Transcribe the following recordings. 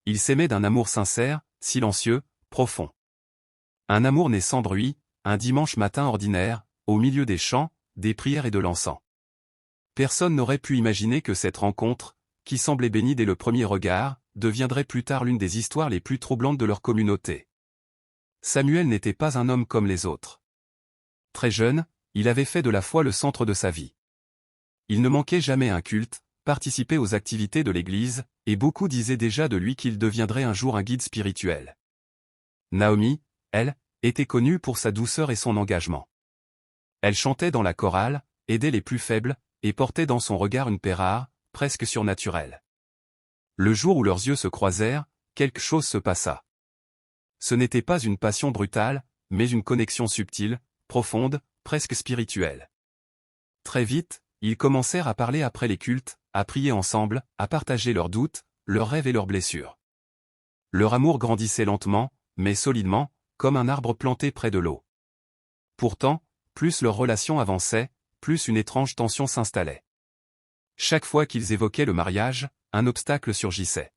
Ils s'aimaient d'un amour sincère, silencieux, profond. Un amour né sans bruit, un dimanche matin ordinaire, au milieu des chants, des prières et de l'encens. Personne n'aurait pu imaginer que cette rencontre, qui semblait bénie dès le premier regard, deviendrait plus tard l'une des histoires les plus troublantes de leur communauté. Samuel n'était pas un homme comme les autres. Très jeune, il avait fait de la foi le centre de sa vie. Il ne manquait jamais un culte, participait aux activités de l'Église, et beaucoup disaient déjà de lui qu'il deviendrait un jour un guide spirituel. Naomi, elle, était connue pour sa douceur et son engagement. Elle chantait dans la chorale, aidait les plus faibles, et portait dans son regard une paix rare, presque surnaturelle. Le jour où leurs yeux se croisèrent, quelque chose se passa. Ce n'était pas une passion brutale, mais une connexion subtile, profonde, presque spirituelle. Très vite, ils commencèrent à parler après les cultes, à prier ensemble, à partager leurs doutes, leurs rêves et leurs blessures. Leur amour grandissait lentement, mais solidement, comme un arbre planté près de l'eau. Pourtant, plus leur relation avançait, plus une étrange tension s'installait. Chaque fois qu'ils évoquaient le mariage, un obstacle surgissait.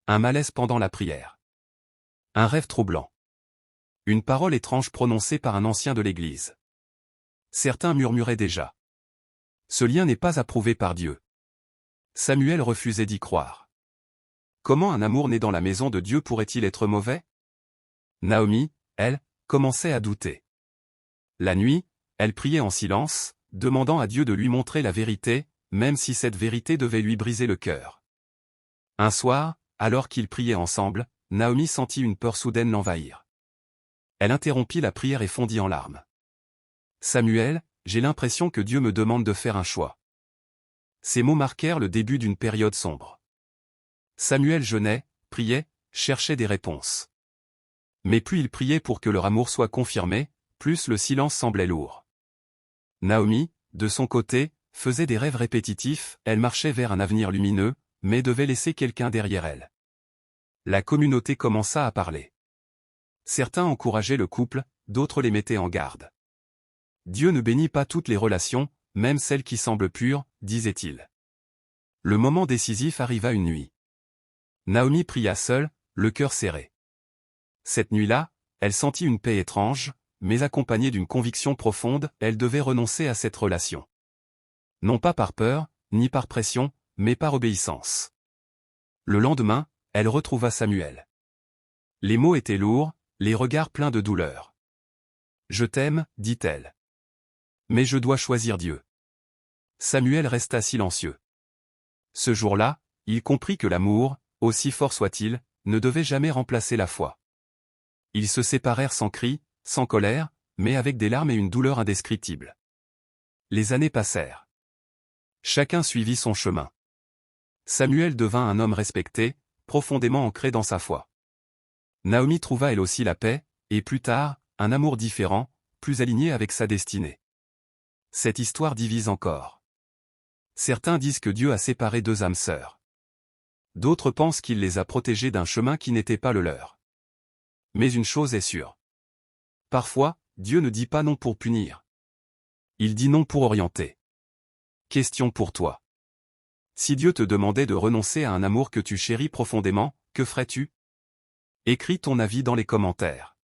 Un malaise pendant la prière. Un rêve troublant. Une parole étrange prononcée par un ancien de l'Église. Certains murmuraient déjà. Ce lien n'est pas approuvé par Dieu. Samuel refusait d'y croire. Comment un amour né dans la maison de Dieu pourrait-il être mauvais? Naomi, elle, commençait à douter. La nuit, elle priait en silence, demandant à Dieu de lui montrer la vérité, même si cette vérité devait lui briser le cœur. Un soir, alors qu'ils priaient ensemble, Naomi sentit une peur soudaine l'envahir. Elle interrompit la prière et fondit en larmes. Samuel, j'ai l'impression que Dieu me demande de faire un choix. Ces mots marquèrent le début d'une période sombre. Samuel jeûnait, priait, cherchait des réponses. Mais plus il priait pour que leur amour soit confirmé, plus le silence semblait lourd. Naomi, de son côté, faisait des rêves répétitifs, elle marchait vers un avenir lumineux, mais devait laisser quelqu'un derrière elle. La communauté commença à parler. Certains encourageaient le couple, d'autres les mettaient en garde. Dieu ne bénit pas toutes les relations, même celles qui semblent pures, disait-il. Le moment décisif arriva une nuit. Naomi pria seule, le cœur serré. Cette nuit-là, elle sentit une paix étrange, mais accompagnée d'une conviction profonde, elle devait renoncer à cette relation. Non pas par peur, ni par pression, mais par obéissance. Le lendemain, elle retrouva Samuel. Les mots étaient lourds, les regards pleins de douleur. « Je t'aime, dit-elle. Mais je dois choisir Dieu. » Samuel resta silencieux. Ce jour-là, il comprit que l'amour, aussi fort soit-il, ne devait jamais remplacer la foi. Ils se séparèrent sans cri, sans colère, mais avec des larmes et une douleur indescriptible. Les années passèrent. Chacun suivit son chemin. Samuel devint un homme respecté, profondément ancré dans sa foi. Naomi trouva elle aussi la paix, et plus tard, un amour différent, plus aligné avec sa destinée. Cette histoire divise encore. Certains disent que Dieu a séparé deux âmes sœurs. D'autres pensent qu'il les a protégées d'un chemin qui n'était pas le leur. Mais une chose est sûre. Parfois, Dieu ne dit pas non pour punir. Il dit non pour orienter. Question pour toi. Si Dieu te demandait de renoncer à un amour que tu chéris profondément, que ferais-tu? Écris ton avis dans les commentaires.